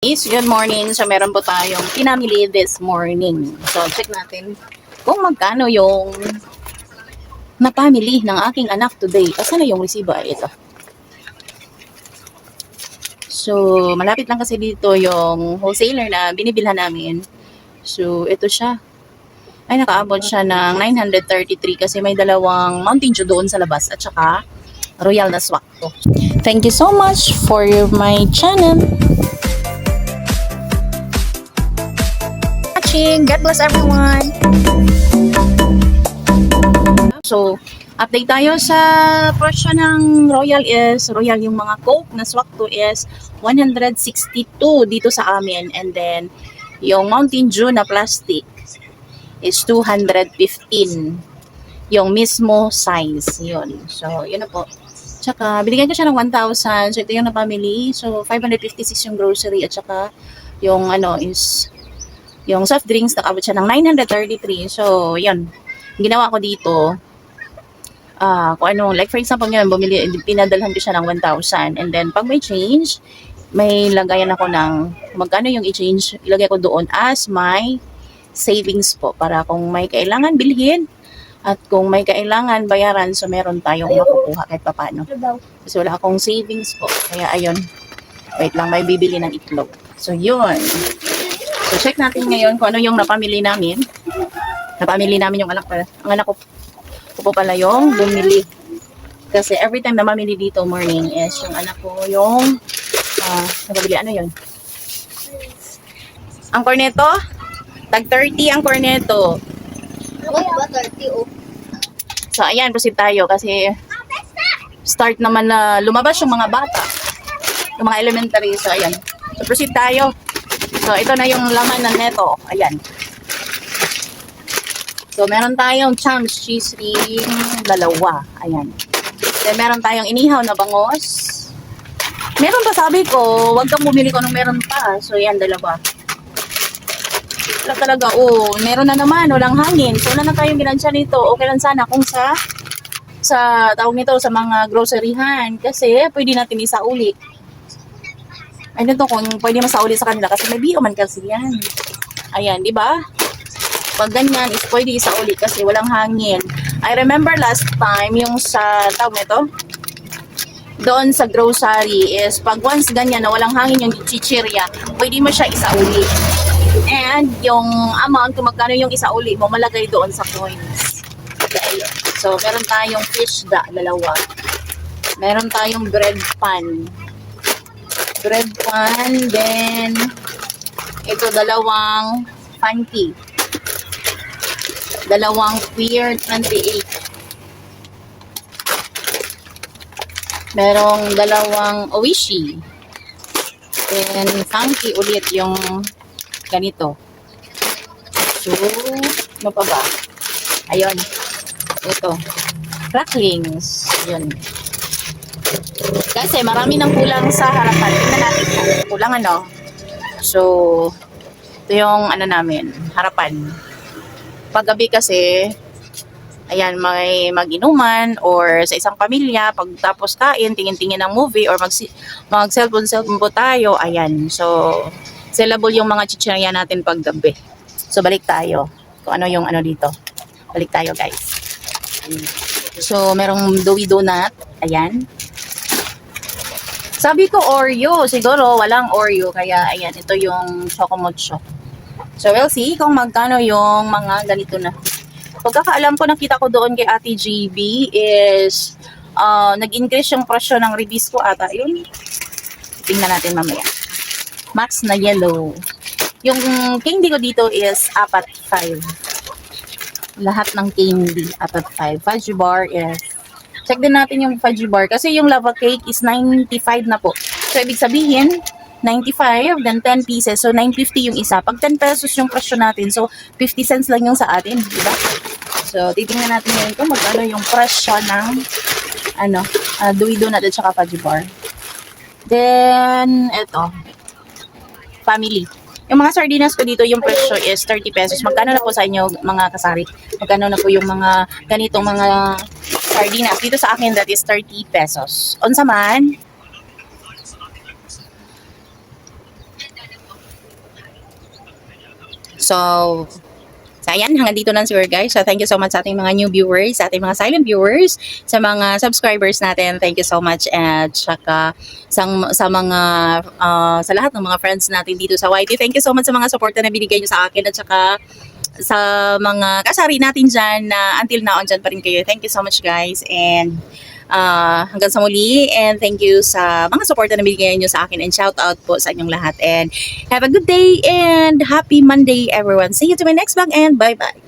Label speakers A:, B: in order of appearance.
A: Good morning. So, meron po tayong pinamili this morning. So, check natin kung magkano yung napamili ng aking anak today. Kasi na yung resibo ay ito. So, malapit lang kasi dito yung wholesaler na binibilhan namin. So, ito siya. Ay, nakaabot siya ng 933 kasi may dalawang Mountain Dew doon sa labas at saka Royal na swak to. Thank you so much for my channel. God bless everyone. So, update tayo sa presyo ng Royal yung mga Coke na swak to is 162 dito sa amin, and then yung Mountain Dew na plastic is 215 yung mismo size yun. So, yun na po. Tsaka, binigyan ko siya ng 1,000. So, ito yung napamili. So, 556 yung grocery at saka yung is yung soft drinks, nakabot siya ng 933. So, yun. Ginawa ko dito, kung ano, like for example ngayon, pinadalhan ko siya ng 1,000. And then, pag may change, may lagayan ako ng magkano yung i-change, ilagay ko doon as my savings po. Para kung may kailangan bilhin, at kung may kailangan bayaran, so meron tayong makukuha kahit paano. Kasi wala akong savings po. Kaya, ayun. Wait lang, may bibili ng itlog. So, yun. So, check natin ngayon kung ano yung napamili namin. Napamili namin yung anak pala. Ang anak ko po pala yung bumili. Kasi every time na mamili dito morning is yung anak ko yung nabili. Ano yun? Ang corneto? Tag 30 ang corneto.
B: Ano ba 30 oh?
A: So, ayan. Proceed tayo kasi start naman na lumabas yung mga bata. Yung mga elementary. So, ayan. So, proceed tayo. So, ito na yung laman ng neto. Ayan. So, meron tayong Champs cheese ring, dalawa. Ayan. Then, meron tayong inihaw na bangos. Meron pa, sabi ko, wag kang bumili ko nung meron pa. So, ayan, dalawa. Wala talaga, meron na naman, walang hangin. So, wala na tayong ginansya nito. Okay lang sana kung sa tawag nito, sa mga groceryhan. Kasi, pwede natin isauli. Ay, nito kung pwede masauli sa kanila kasi may bio man kasi yan. Ayan, di ba? Pag ganyan, is pwede isauli kasi walang hangin. I remember last time, yung sa, tawag nito, doon sa grocery is, pag once ganyan na walang hangin yung chichirya, pwede mo siya isauli. And, yung amount, kung magkano yung isauli mo, malagay doon sa coins. Okay. So, meron tayong fish dalawa. Meron tayong bread pan, then ito dalawang panty, dalawang Pier 28, merong dalawang Oishi, then funky ulit yung ganito. So, ano pa ba? Ayun, ito cracklings, yun. Kasi marami nang kulang sa harapan. Tingnan natin kung kulang ano. So, ito yung ano namin, harapan. Paggabi kasi, ayan, may mag-inuman or sa isang pamilya, pagtapos kain, tingin-tingin ng movie or mag-cellphone po tayo. Ayan, so, sellable yung mga chichirya natin paggabi. So, balik tayo. Kung ano yung ano dito. Balik tayo, guys. So, merong Dewy Donut. Ayan. Sabi ko Oreo, siguro walang Oreo, kaya ayan, ito yung Chocomocho. So we'll see kung magkano yung mga ganito na. Pagkakaalam ko, nakita ko doon kay Ate GB is nag-increase yung presyo ng Ribisco ata. Yun, tingnan natin mamaya. Max na yellow. Yung candy ko dito is 4-5. Lahat ng candy, 4-5. Fudge bar is, check din natin yung fudge bar. Kasi yung lava cake is 95 na po. So, ibig sabihin, 95, then 10 pieces. So, 950 yung isa. Pag 10 pesos yung presyo natin, so, 50 cents lang yung sa atin. Diba? So, titingnan natin ngayon kung magkano yung presyo ng Dewy Donut at saka fudge bar. Then, eto. Family. Yung mga sardinas ko dito, yung presyo is 30 pesos. Magkano na po sa inyo, mga kasari? Magkano na po yung mga ganitong mga sardinas? Dito sa akin, that is 30 pesos. Unsa man? So, ayan, hanggang dito lang siguro guys. So, thank you so much sa ating mga new viewers, sa ating mga silent viewers, sa mga subscribers natin. Thank you so much. At saka sa mga, sa lahat ng mga friends natin dito sa YT. Thank you so much sa mga support na binigay nyo sa akin. At saka sa mga kasari natin dyan na until now, dyan pa rin kayo. Thank you so much guys. And hanggang sa muli. And thank you sa mga support na binigay nyo sa akin. And shout out po sa inyong lahat. And have a good day and happy Monday everyone. See you to my next vlog and bye bye.